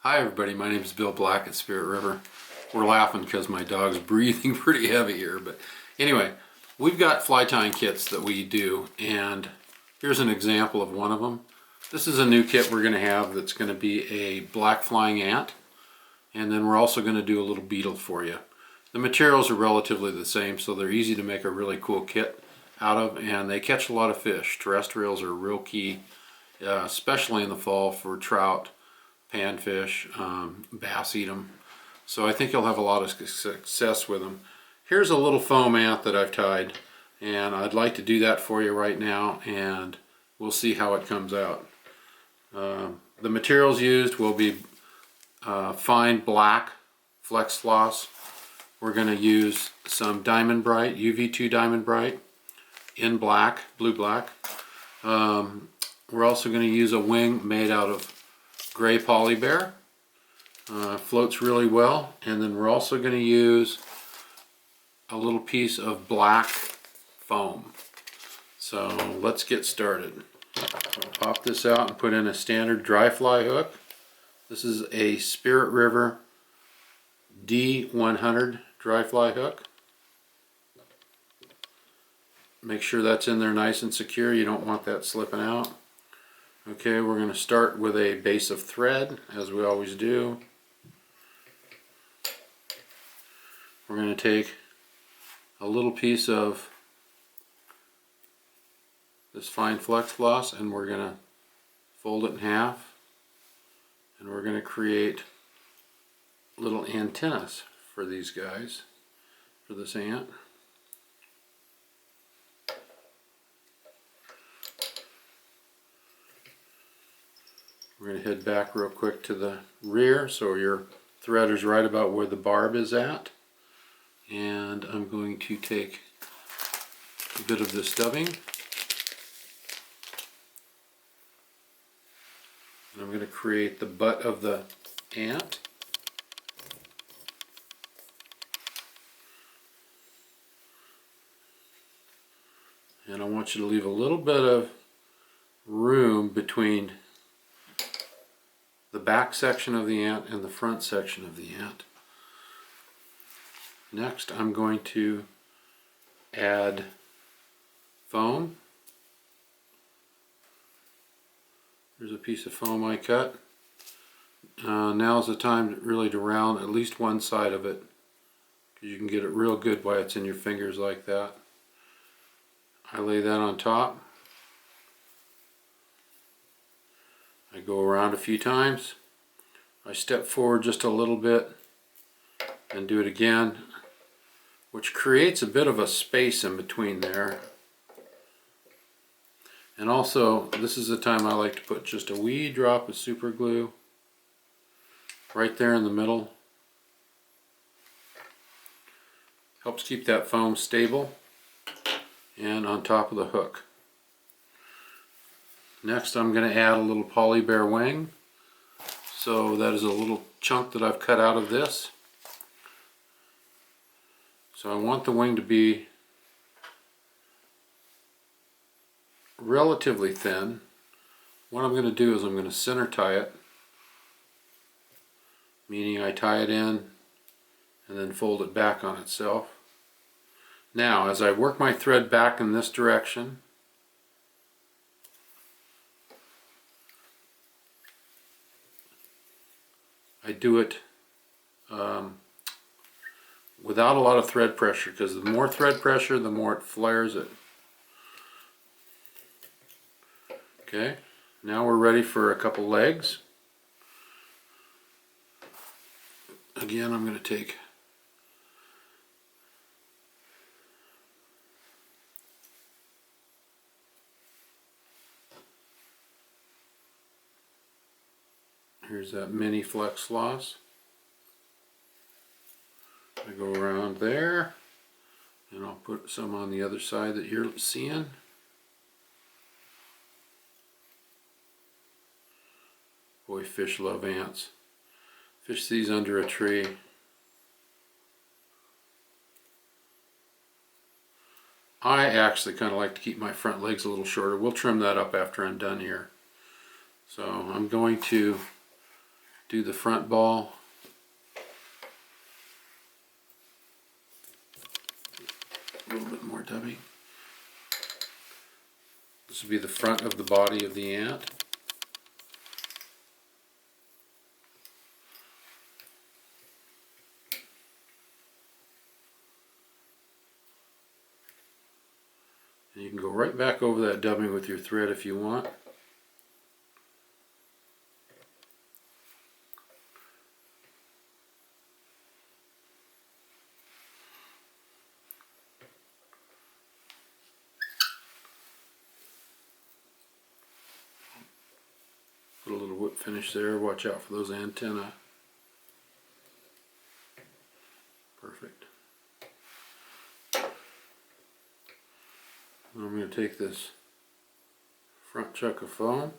Hi everybody, my name is Bill Black at Spirit River. We're laughing because my dog's breathing pretty heavy here, but anyway, we've got fly tying kits that we do, and here's an example of one of them. This is a new kit we're going to have that's going to be a black flying ant, and then we're also going to do a little beetle for you. The materials are relatively the same, so they're easy to make a really cool kit out of, and they catch a lot of fish. Terrestrials are real key, especially in the fall for trout, panfish, bass eat them. So I think you'll have a lot of success with them. Here's a little foam ant that I've tied, and I'd like to do that for you right now, and we'll see how it comes out. The materials used will be fine black flex floss. We're going to use some Diamond Bright, UV2 Diamond Bright in black, blue black. We're also going to use a wing made out of gray poly bear. Floats really well. And then we're also going to use a little piece of black foam. So let's get started. I'll pop this out and put in a standard dry fly hook. This is a Spirit River D100 dry fly hook. Make sure that's in there nice and secure. You don't want that slipping out. Okay, we're going to start with a base of thread, as we always do. We're going to take a little piece of this fine flex floss and we're going to fold it in half, and we're going to create little antennas for these guys, for this ant. We're going to head back real quick to the rear so your thread is right about where the barb is at. And I'm going to take a bit of this dubbing, and I'm going to create the butt of the ant. And I want you to leave a little bit of room between the back section of the ant and the front section of the ant. Next, I'm going to add foam. There's a piece of foam I cut. Now's the time really to round at least one side of it, because you can get it real good while it's in your fingers like that. I lay that on top. I go around a few times. I step forward just a little bit and do it again, which creates a bit of a space in between there. And also, this is the time I like to put just a wee drop of super glue right there in the middle. Helps keep that foam stable and on top of the hook. Next, I'm going to add a little poly bear wing. So that is a little chunk that I've cut out of this. So I want the wing to be relatively thin. What I'm going to do is I'm going to center tie it, meaning I tie it in and then fold it back on itself. Now, as I work my thread back in this direction, I do it without a lot of thread pressure, because the more thread pressure, the more it flares it. Okay, now we're ready for a couple legs. Again, I'm going to take here's that mini flex floss. I go around there, and I'll put some on the other side that you're seeing. Boy, fish love ants. Fish these under a tree. I actually kind of like to keep my front legs a little shorter. We'll trim that up after I'm done here. So I'm going to do the front ball. A little bit more dubbing. This will be the front of the body of the ant. And you can go right back over that dubbing with your thread if you want. Put a little whip finish there. Watch out for those antennae. Perfect. I'm going to take this front chunk of foam,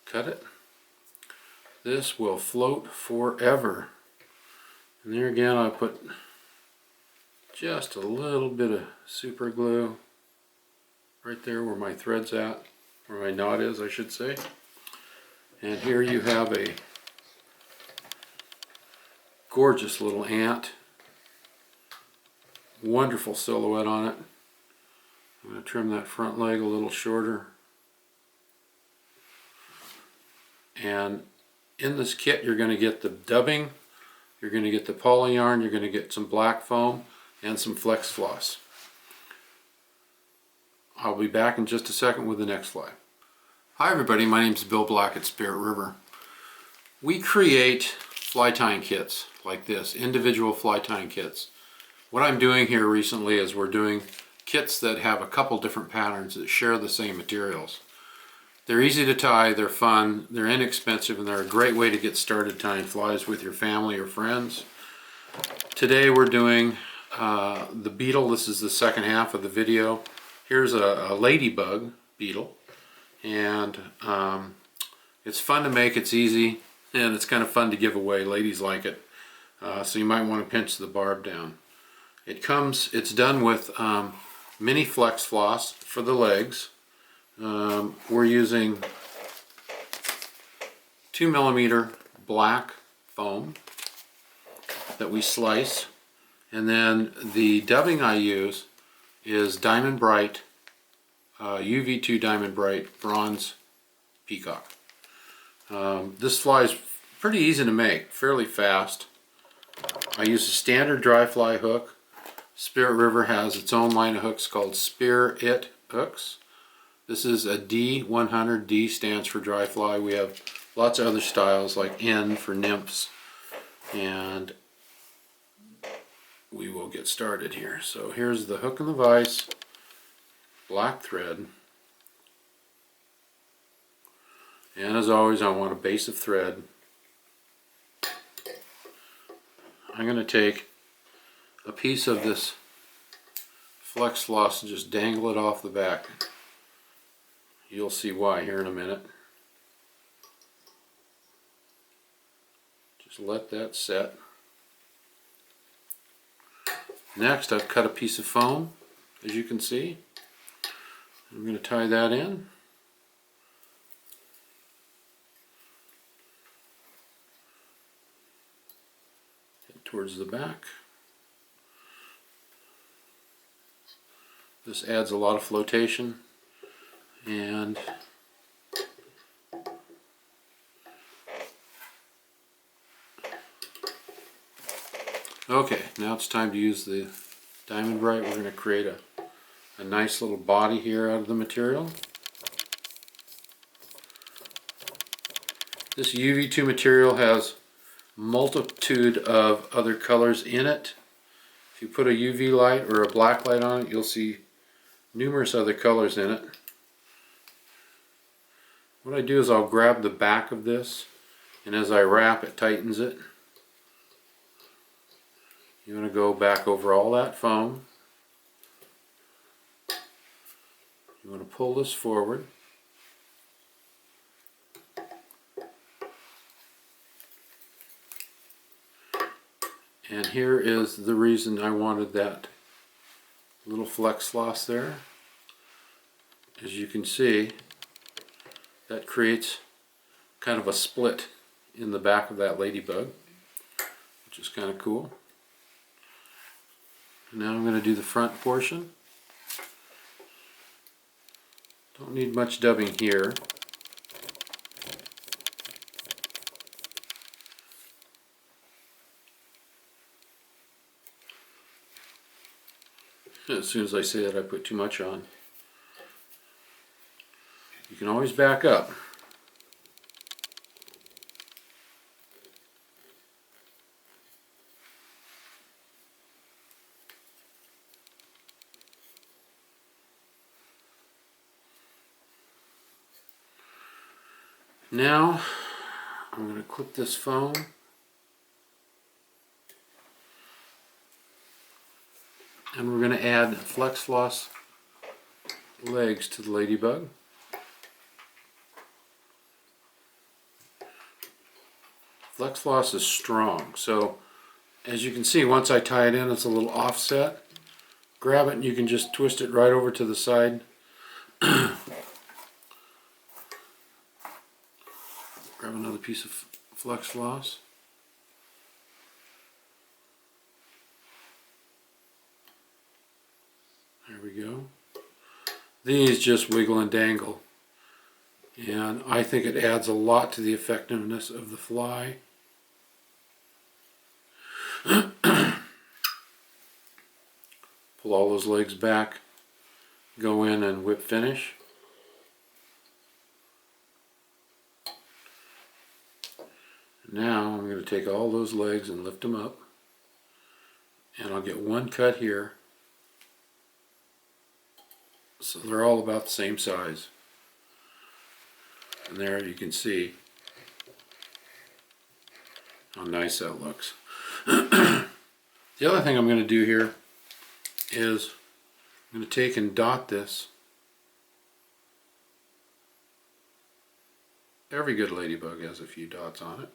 cut it. This will float forever. And there again I put just a little bit of super glue right there where my thread's at, where my knot is I should say. And here you have a gorgeous little ant. Wonderful silhouette on it. I'm going to trim that front leg a little shorter. And in this kit you're going to get the dubbing, you're going to get the poly yarn, you're going to get some black foam and some flex floss. I'll be back in just a second with the next fly. Hi everybody, my name is Bill Black at Spirit River. We create fly tying kits like this, individual fly tying kits. What I'm doing here recently is we're doing kits that have a couple different patterns that share the same materials. They're easy to tie, they're fun, they're inexpensive, and they're a great way to get started tying flies with your family or friends. Today we're doing the beetle. This is the second half of the video. Here's a ladybug beetle, and it's fun to make, it's easy, and it's kind of fun to give away. Ladies like it, so you might want to pinch the barb down. It's done with mini flex floss for the legs. We're using 2mm black foam that we slice, and then the dubbing I use is Diamond Bright, UV2 Diamond Bright Bronze Peacock. This fly is pretty easy to make, fairly fast. I use a standard dry fly hook. Spirit River has its own line of hooks called Spear-It hooks. This is a D100. D stands for dry fly. We have lots of other styles like N for nymphs, and we will get started here. So here's the hook and the vise, black thread, and as always I want a base of thread. I'm going to take a piece of this flex floss and just dangle it off the back. You'll see why here in a minute. Just let that set. Next I've cut a piece of foam, as you can see. I'm going to tie that in. Head towards the back. This adds a lot of flotation, and okay, now it's time to use the Diamond Bright. We're going to create a nice little body here out of the material. This UV2 material has a multitude of other colors in it. If you put a UV light or a black light on it, you'll see numerous other colors in it. What I do is I'll grab the back of this, and as I wrap it tightens it. You want to go back over all that foam. You want to pull this forward. And here is the reason I wanted that little flex floss there. As you can see, that creates kind of a split in the back of that ladybug, which is kind of cool. Now I'm going to do the front portion. Don't need much dubbing here. As soon as I say that, I put too much on. You can always back up. Now I'm going to clip this foam. And we're going to add flex floss legs to the ladybug. Flex floss is strong, so as you can see, once I tie it in, it's a little offset. Grab it and you can just twist it right over to the side. Grab another piece of flex floss. There we go. These just wiggle and dangle, and I think it adds a lot to the effectiveness of the fly. Pull all those legs back, go in and whip finish. Now I'm going to take all those legs and lift them up, and I'll get one cut here. So they're all about the same size. And there you can see how nice that looks. The other thing I'm going to do here is I'm going to take and dot this. Every good ladybug has a few dots on it.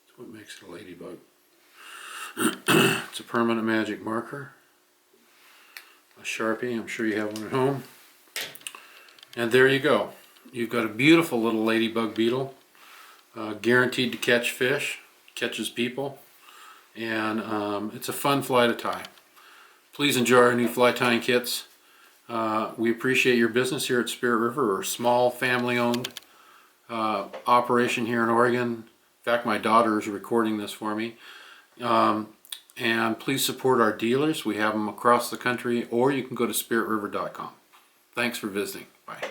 That's what makes it a ladybug. It's a permanent magic marker. A Sharpie, I'm sure you have one at home. And there you go. You've got a beautiful little ladybug beetle, guaranteed to catch fish, catches people, and it's a fun fly to tie. Please enjoy our new fly tying kits. We appreciate your business here at Spirit River. We're a small family-owned operation here in Oregon. In fact, my daughter is recording this for me. And please support our dealers. We have them across the country, or you can go to spiritriver.com. Thanks for visiting. Bye.